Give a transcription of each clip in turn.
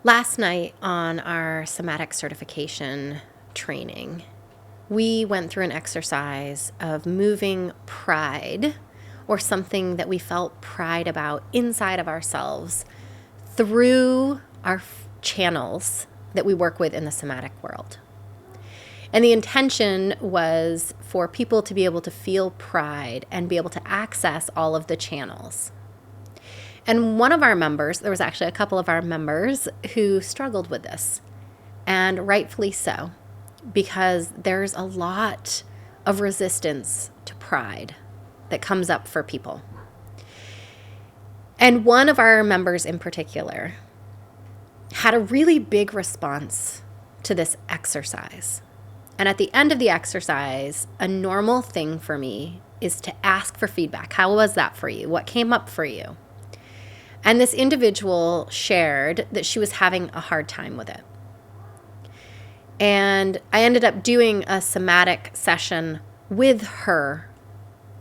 Last night on our Somatic Certification training, we went through an exercise of moving pride, or something that we felt pride about inside of ourselves, through our channels that we work with in the somatic world. And the intention was for people to be able to feel pride and be able to access all of the channels. And one of our members, there was actually a couple of our members who struggled with this, and rightfully so, because there's a lot of resistance to pride that comes up for people. And one of our members in particular had a really big response to this exercise. And at the end of the exercise, a normal thing for me is to ask for feedback. How was that for you? What came up for you? And this individual shared that she was having a hard time with it. And I ended up doing a somatic session with her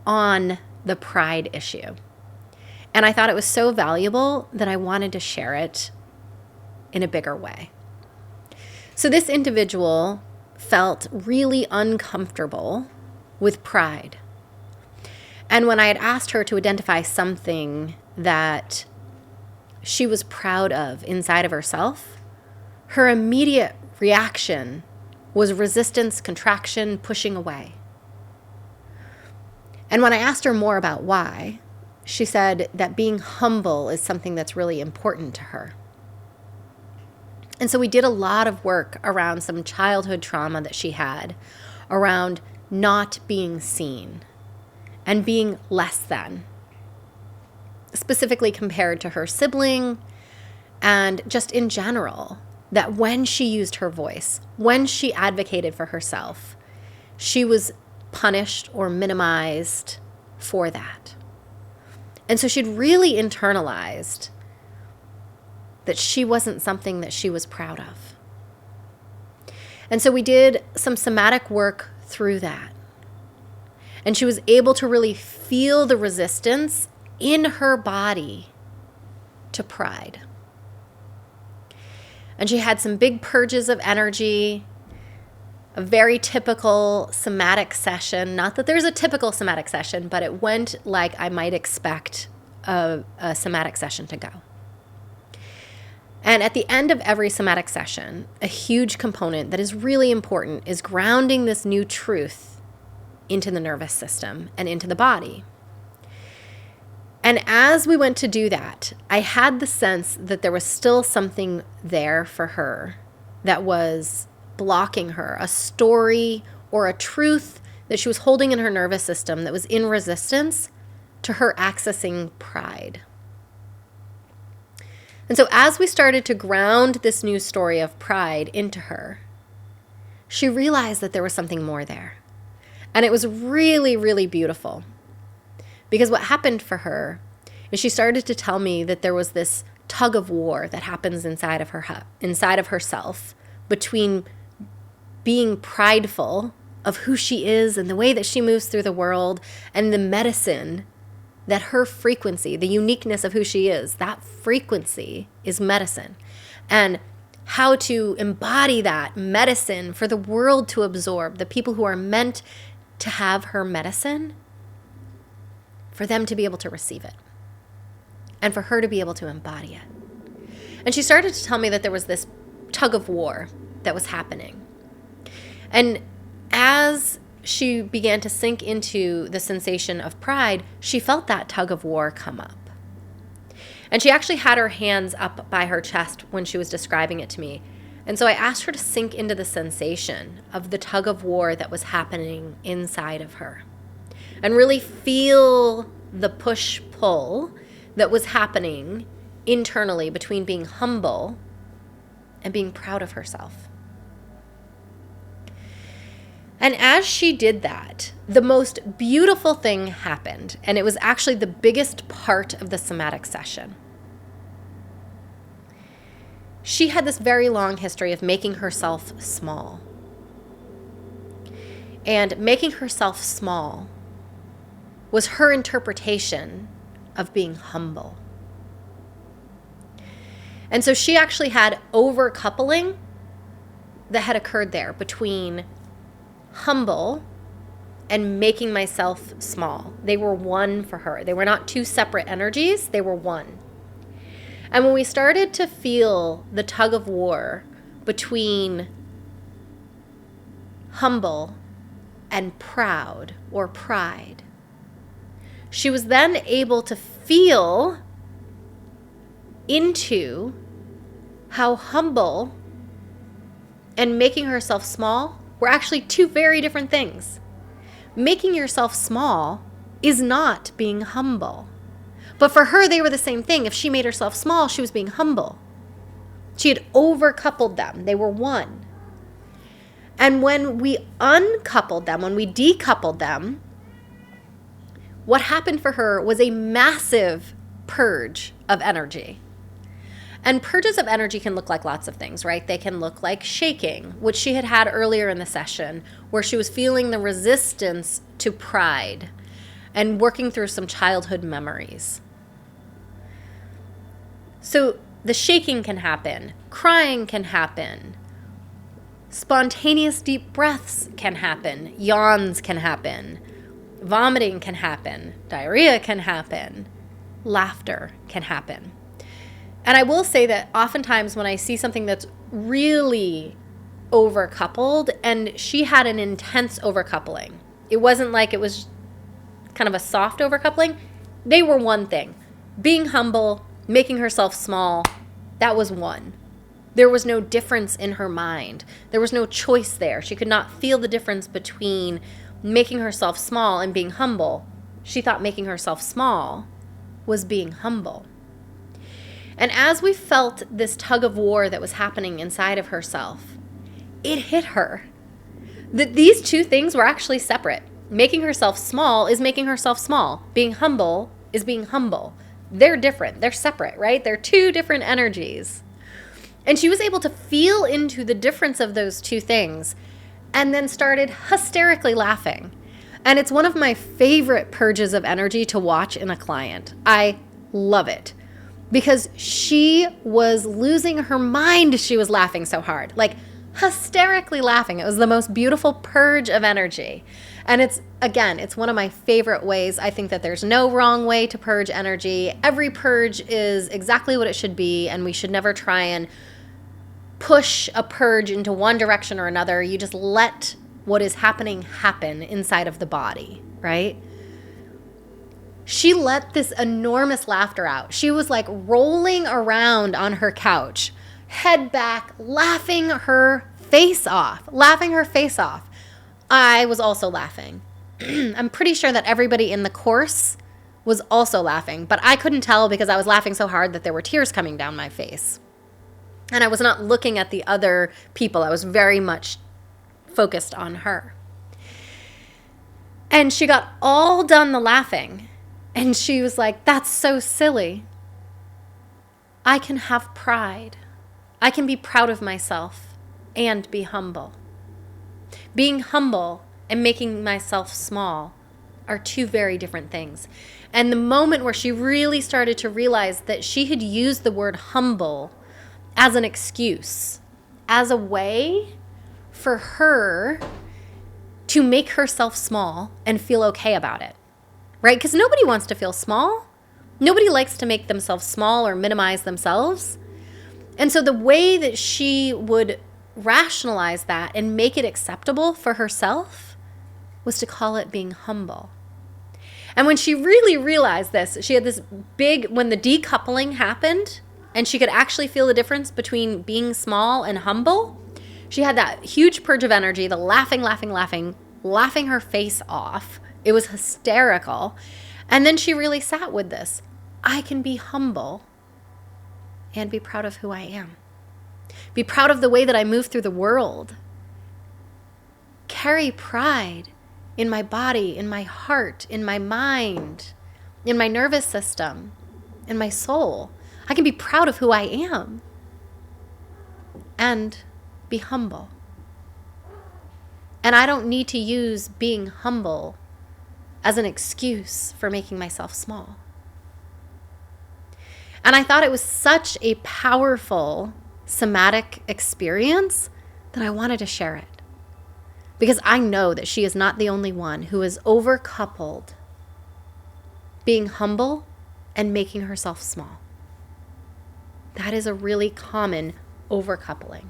on the pride issue. And I thought it was so valuable that I wanted to share it in a bigger way. So this individual felt really uncomfortable with pride. And when I had asked her to identify something that she was proud of inside of herself, her immediate reaction was resistance, contraction, pushing away. And when I asked her more about why, she said that being humble is something that's really important to her. And so we did a lot of work around some childhood trauma that she had around not being seen and being less than, specifically compared to her sibling, and just in general, that when she used her voice, when she advocated for herself, she was punished or minimized for that. And so she'd really internalized that she wasn't something that she was proud of. And so we did some somatic work through that. And she was able to really feel the resistance in her body to pride. And she had some big purges of energy, a very typical somatic session. Not that there's a typical somatic session, but it went like I might expect a somatic session to go. And at the end of every somatic session, a huge component that is really important is grounding this new truth into the nervous system and into the body. And as we went to do that, I had the sense that there was still something there for her that was blocking her, a story or a truth that she was holding in her nervous system that was in resistance to her accessing pride. And so as we started to ground this new story of pride into her, she realized that there was something more there. And it was really, really beautiful. Because what happened for her is she started to tell me that there was this tug of war that happens inside of herself, between being prideful of who she is and the way that she moves through the world, and the medicine that her frequency, the uniqueness of who she is, that frequency is medicine. And how to embody that medicine for the world to absorb, the people who are meant to have her medicine, for them to be able to receive it and for her to be able to embody it. And she started to tell me that there was this tug of war that was happening. And as she began to sink into the sensation of pride, she felt that tug of war come up. And she actually had her hands up by her chest when she was describing it to me. And so I asked her to sink into the sensation of the tug of war that was happening inside of her, and really feel the push-pull that was happening internally between being humble and being proud of herself. And as she did that, the most beautiful thing happened, and it was actually the biggest part of the somatic session. She had this very long history of making herself small. And making herself small was her interpretation of being humble. And so she actually had overcoupling that had occurred there between humble and making myself small. They were one for her. They were not two separate energies, they were one. And when we started to feel the tug of war between humble and proud or pride, she was then able to feel into how humble and making herself small were actually two very different things. Making yourself small is not being humble. But for her, they were the same thing. If she made herself small, she was being humble. She had overcoupled them. They were one. And when we uncoupled them, when we decoupled them, what happened for her was a massive purge of energy. And purges of energy can look like lots of things, right? They can look like shaking, which she had had earlier in the session, where she was feeling the resistance to pride and working through some childhood memories. So the shaking can happen, crying can happen, spontaneous deep breaths can happen, yawns can happen, vomiting can happen, diarrhea can happen, laughter can happen. And I will say that oftentimes when I see something that's really overcoupled, and she had an intense overcoupling, it wasn't like it was kind of a soft overcoupling. They were one thing. Being humble, making herself small, that was one. There was no difference in her mind. There was no choice there. She could not feel the difference between making herself small and being humble. She thought making herself small was being humble. And as we felt this tug of war that was happening inside of herself, it hit her that these two things were actually separate. Making herself small is making herself small. Being humble is being humble. They're different. They're separate, right? They're two different energies. And she was able to feel into the difference of those two things and then started hysterically laughing. And it's one of my favorite purges of energy to watch in a client. I love it. Because she was losing her mind. She was laughing so hard, like hysterically laughing. It was the most beautiful purge of energy. And it's one of my favorite ways. I think that there's no wrong way to purge energy. Every purge is exactly what it should be. And we should never try and push a purge into one direction or another. You just let what is happening happen inside of the body, right? She let this enormous laughter out. She was like rolling around on her couch, head back, laughing her face off. I was also laughing. I'm pretty sure that everybody in the course was also laughing, but I couldn't tell because I was laughing so hard that there were tears coming down my face. And I was not looking at the other people. I was very much focused on her. And she got all done the laughing. And she was like, that's so silly. I can have pride. I can be proud of myself and be humble. Being humble and making myself small are two very different things. And the moment where she really started to realize that she had used the word humble as an excuse, as a way for her to make herself small and feel okay about it. Right? Because nobody wants to feel small. Nobody likes to make themselves small or minimize themselves. And so the way that she would rationalize that and make it acceptable for herself was to call it being humble. And when she really realized this, she had this when the decoupling happened and she could actually feel the difference between being small and humble, she had that huge purge of energy, the laughing her face off. It was hysterical. And then she really sat with this. I can be humble and be proud of who I am. Be proud of the way that I move through the world. Carry pride in my body, in my heart, in my mind, in my nervous system, in my soul. I can be proud of who I am and be humble. And I don't need to use being humble as an excuse for making myself small. And I thought it was such a powerful somatic experience that I wanted to share it. Because I know that she is not the only one who has overcoupled being humble and making herself small. That is a really common overcoupling.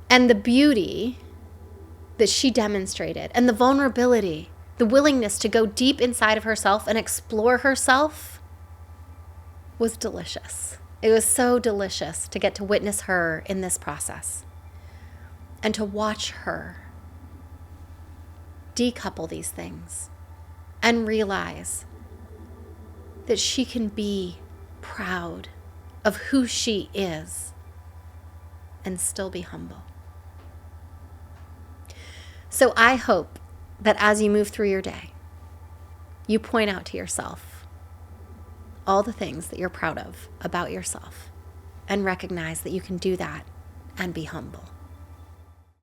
And the beauty that she demonstrated and the vulnerability, the willingness to go deep inside of herself and explore herself was delicious. It was so delicious to get to witness her in this process and to watch her decouple these things and realize that she can be proud of who she is and still be humble. So I hope that as you move through your day, you point out to yourself all the things that you're proud of about yourself and recognize that you can do that and be humble.